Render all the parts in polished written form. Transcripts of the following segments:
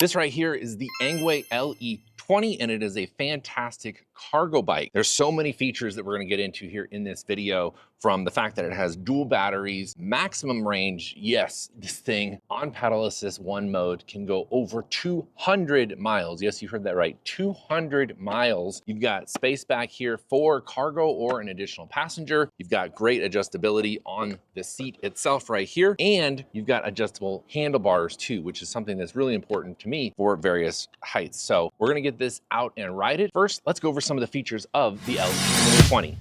This right here is the Engwe LE20, and it is a fantastic cargo bike. There's so many features that we're gonna get into here in this video, from the fact that it has dual batteries, maximum range. Yes, this thing on pedal assist one mode can go over 200 miles. Yes, you heard that right, 200 miles. You've got space back here for cargo or an additional passenger. You've got great adjustability on the seat itself right here. And you've got adjustable handlebars too, which is something that's really important to me for various heights. So we're gonna get this out and ride it. First, let's go over some of the features of the LE20.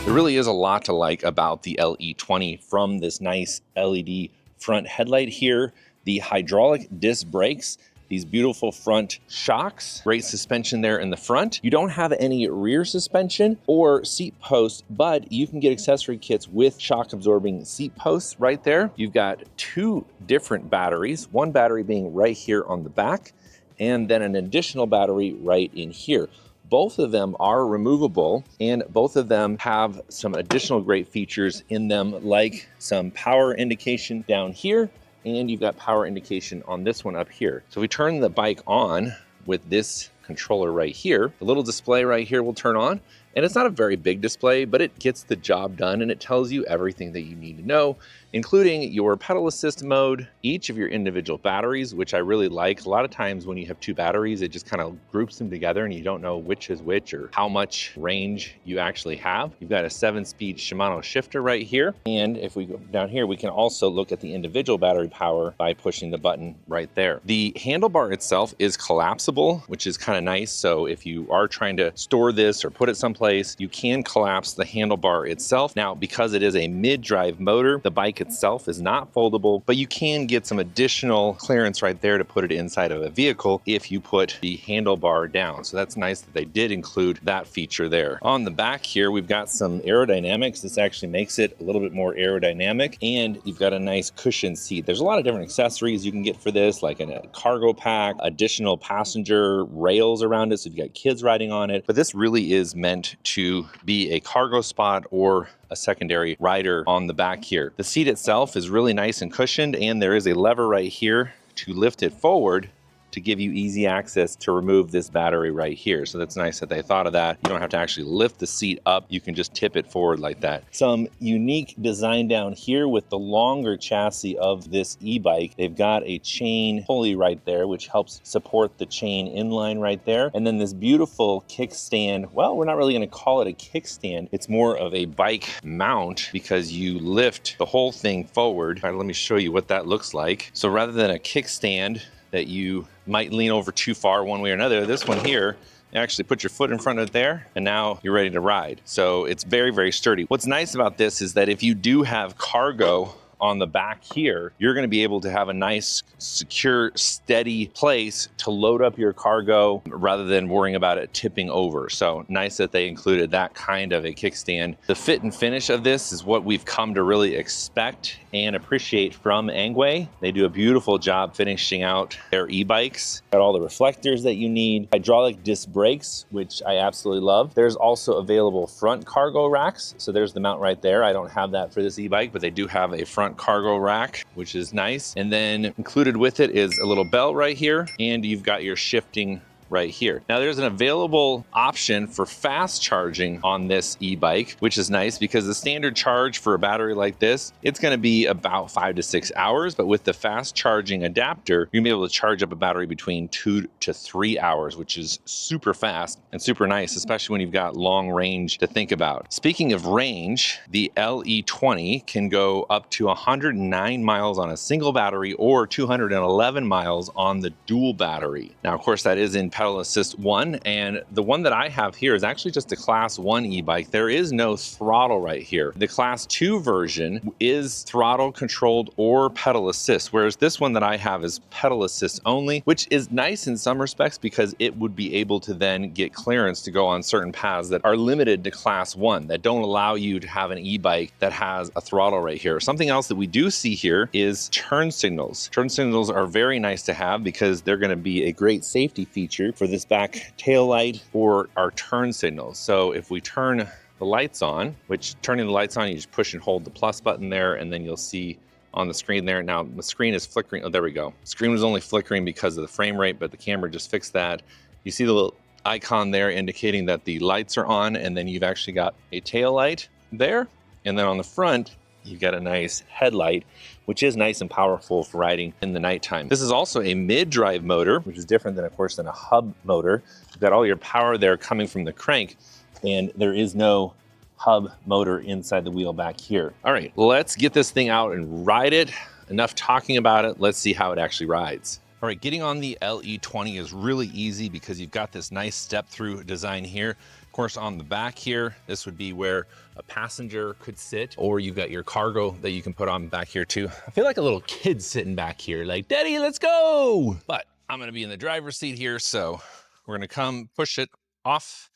There really is a lot to like about the LE20, from this nice LED front headlight here, the hydraulic disc brakes, these beautiful front shocks, great suspension there in the front. You don't have any rear suspension or seat posts, but you can get accessory kits with shock absorbing seat posts right there. You've got two different batteries, one battery being right here on the back, and then an additional battery right in here. Both of them are removable, and both of them have some additional great features in them, like some power indication down here, and you've got power indication on this one up here. So we turn the bike on with this controller right here. The little display right here will turn on, and it's not a very big display, but it gets the job done, and it tells you everything that you need to know, including your pedal assist mode, each of your individual batteries, which I really like. A lot of times when you have two batteries, it just kind of groups them together and you don't know which is which or how much range you actually have. You've got a 7-speed Shimano shifter right here. And if we go down here, we can also look at the individual battery power by pushing the button right there. The handlebar itself is collapsible, which is kind of nice. So if you are trying to store this or put it someplace, you can collapse the handlebar itself. Now, because it is a mid-drive motor, the bike itself is not foldable, but you can get some additional clearance right there to put it inside of a vehicle if you put the handlebar down. So that's nice that they did include that feature there. On the back here, we've got some aerodynamics. This actually makes it a little bit more aerodynamic, and you've got a nice cushioned seat. There's a lot of different accessories you can get for this, like a cargo pack, additional passenger rails around it, so you've got kids riding on it. But this really is meant to be a cargo spot or a secondary rider on the back here. The seat itself is really nice and cushioned, and there is a lever right here to lift it forward to give you easy access to remove this battery right here. So that's nice that they thought of that. You don't have to actually lift the seat up. You can just tip it forward like that. Some unique design down here with the longer chassis of this e-bike. They've got a chain pulley right there, which helps support the chain inline right there. And then this beautiful kickstand. Well, we're not really gonna call it a kickstand. It's more of a bike mount because you lift the whole thing forward. All right, let me show you what that looks like. So rather than a kickstand that you might lean over too far one way or another, this one here, you actually put your foot in front of it there, and now you're ready to ride. So it's very, very sturdy. What's nice about this is that if you do have cargo on the back here, you're going to be able to have a nice, secure, steady place to load up your cargo rather than worrying about it tipping over. So nice that they included that kind of a kickstand. The fit and finish of this is what we've come to really expect and appreciate from Engwe. They do a beautiful job finishing out their e-bikes. Got all the reflectors that you need, hydraulic disc brakes, which I absolutely love. There's also available front cargo racks. So there's the mount right there. I don't have that for this e-bike, but they do have a front cargo rack, which is nice. And then included with it is a little belt right here, and you've got your shifting right here. Now there's an available option for fast charging on this e-bike, which is nice because the standard charge for a battery like this, it's going to be about 5 to 6 hours, but with the fast charging adapter, you're gonna be able to charge up a battery between 2 to 3 hours, which is super fast and super nice, especially when you've got long range to think about. Speaking of range, the LE20 can go up to 109 miles on a single battery or 211 miles on the dual battery. Now, of course, that is in pedal assist 1, and the one that I have here is actually just a class 1 e-bike. There is no throttle right here. The class 2 version is throttle controlled or pedal assist, whereas this one that I have is pedal assist only, which is nice in some respects because it would be able to then get clearance to go on certain paths that are limited to class 1, that don't allow you to have an e-bike that has a throttle right here. Something else that we do see here is turn signals. Turn signals are very nice to have because they're going to be a great safety feature for this back tail light or our turn signals. So if we turn the lights on, which turning the lights on, you just push and hold the plus button there, and then you'll see on the screen there. Now the screen is flickering. Oh, there we go. Screen was only flickering because of the frame rate, but the camera just fixed that. You see the little icon there indicating that the lights are on, and then you've actually got a tail light there. And then on the front, you've got a nice headlight, which is nice and powerful for riding in the nighttime. This is also a mid-drive motor, which is different than, of course, than a hub motor. You've got all your power there coming from the crank, and there is no hub motor inside the wheel back here. All right, let's get this thing out and ride it. Enough talking about it. Let's see how it actually rides. All right, getting on the LE20 is really easy because you've got this nice step-through design here. Of course, on the back here, this would be where a passenger could sit, or you've got your cargo that you can put on back here too. I feel like a little kid sitting back here, like, Daddy, let's go. But I'm gonna be in the driver's seat here, so we're gonna come push it off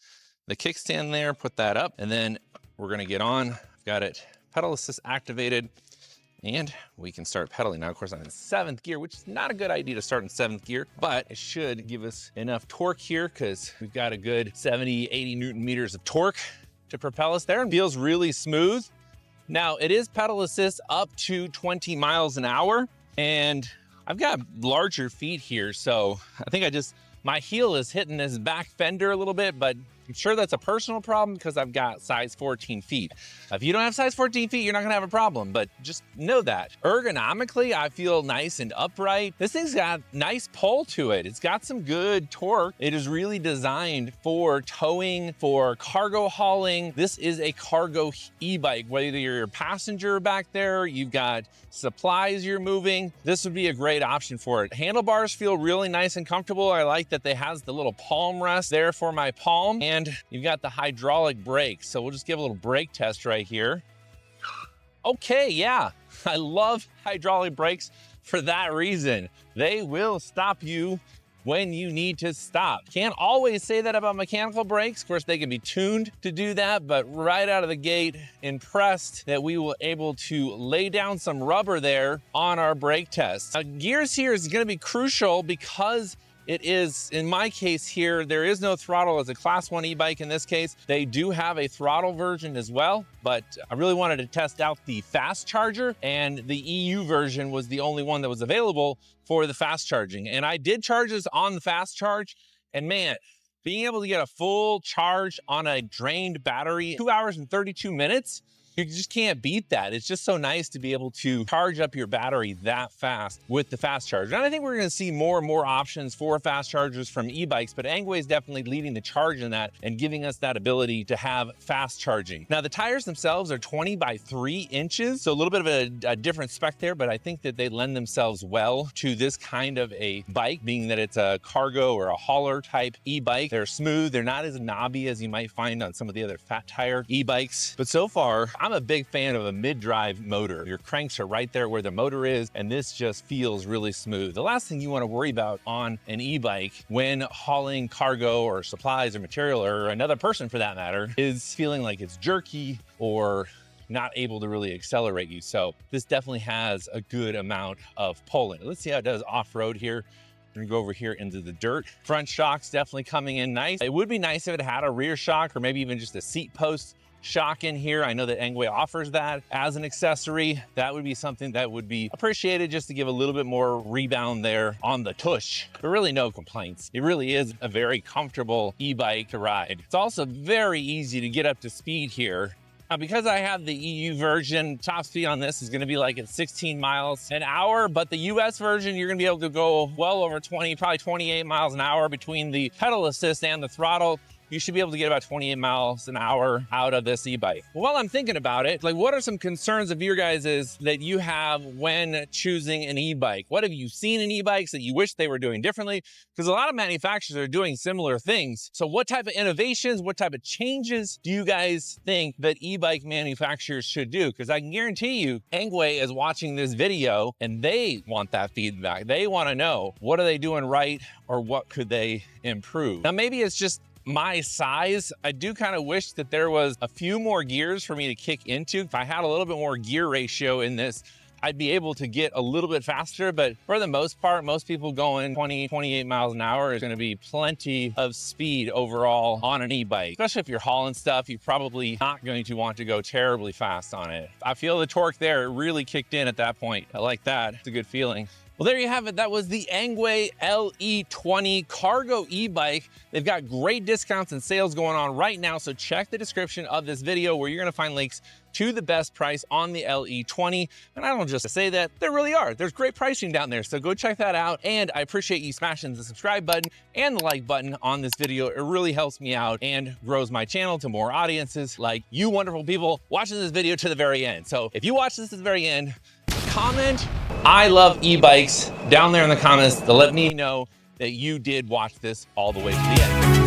the kickstand there, put that up, and then we're gonna get on. I've got it pedal assist activated, and we can start pedaling. Now, of course, I'm in 7th gear, which is not a good idea to start in 7th gear, but it should give us enough torque here because we've got a good 70, 80 Newton meters of torque to propel us there, and feels really smooth. Now, it is pedal assist up to 20 miles an hour, and I've got larger feet here, so I think my heel is hitting this back fender a little bit, but I'm sure that's a personal problem because I've got size 14 feet. If you don't have size 14 feet, you're not gonna have a problem, but just know that. Ergonomically, I feel nice and upright. This thing's got nice pull to it. It's got some good torque. It is really designed for towing, for cargo hauling. This is a cargo e-bike, whether you're a passenger back there, you've got supplies you're moving, this would be a great option for it. Handlebars feel really nice and comfortable. I like that they has the little palm rest there for my palm, and you've got the hydraulic brakes. So we'll just give a little brake test right here. Okay, yeah, I love hydraulic brakes for that reason. They will stop you when you need to stop. Can't always say that about mechanical brakes. Of course, they can be tuned to do that, but right out of the gate, impressed that we were able to lay down some rubber there on our brake test. Now, gears here is gonna be crucial because it is, in my case here, there is no throttle as a class 1 e-bike in this case. They do have a throttle version as well, but I really wanted to test out the fast charger, and the EU version was the only one that was available for the fast charging. And I did charge this on the fast charge, and man, being able to get a full charge on a drained battery, 2 hours and 32 minutes, you just can't beat that. It's just so nice to be able to charge up your battery that fast with the fast charger. And I think we're gonna see more and more options for fast chargers from e-bikes, but Engwe is definitely leading the charge in that and giving us that ability to have fast charging. Now, the tires themselves are 20 by 3 inches, so a little bit of a different spec there, but I think that they lend themselves well to this kind of a bike, being that it's a cargo or a hauler type e-bike. They're smooth, they're not as knobby as you might find on some of the other fat tire e-bikes, but so far, I'm a big fan of a mid-drive motor. Your cranks are right there where the motor is, and this just feels really smooth. The last thing you want to worry about on an e-bike when hauling cargo or supplies or material, or another person for that matter, is feeling like it's jerky or not able to really accelerate you. So this definitely has a good amount of pull in it. Let's see how it does off-road here. We're gonna go over here into the dirt. Front shock's definitely coming in nice. It would be nice if it had a rear shock, or maybe even just a seat post shock in here. I know that Engwe offers that as an accessory. That would be something that would be appreciated, just to give a little bit more rebound there on the tush, but really no complaints. It really is a very comfortable e-bike to ride. It's also very easy to get up to speed here. Now, because I have the EU version, top speed on this is gonna be like at 16 miles an hour, but the US version, you're gonna be able to go well over 20, probably 28 miles an hour between the pedal assist and the throttle. You should be able to get about 28 miles an hour out of this e-bike. While I'm thinking about it, like, what are some concerns of your guys's that you have when choosing an e-bike? What have you seen in e-bikes that you wish they were doing differently? Because a lot of manufacturers are doing similar things. So what type of innovations, what type of changes do you guys think that e-bike manufacturers should do? Because I can guarantee you, Engwe is watching this video and they want that feedback. They want to know, what are they doing right, or what could they improve? Now, maybe it's just my size. I do kind of wish that there was a few more gears for me to kick into. If I had a little bit more gear ratio in this, I'd be able to get a little bit faster, but for the most part, most people going 20, 28 miles an hour is gonna be plenty of speed overall on an e-bike. Especially if you're hauling stuff, you're probably not going to want to go terribly fast on it. I feel the torque there really kicked in at that point. I like that, it's a good feeling. Well, there you have it. That was the Engwe LE20 cargo e-bike. They've got great discounts and sales going on right now, so check the description of this video where you're gonna find links to the best price on the LE20. And I don't just say that, there really are. There's great pricing down there, so go check that out. And I appreciate you smashing the subscribe button and the like button on this video. It really helps me out and grows my channel to more audiences like you wonderful people watching this video to the very end. So if you watch this to the very end, comment "I love e-bikes" down there in the comments to let me know that you did watch this all the way to the end.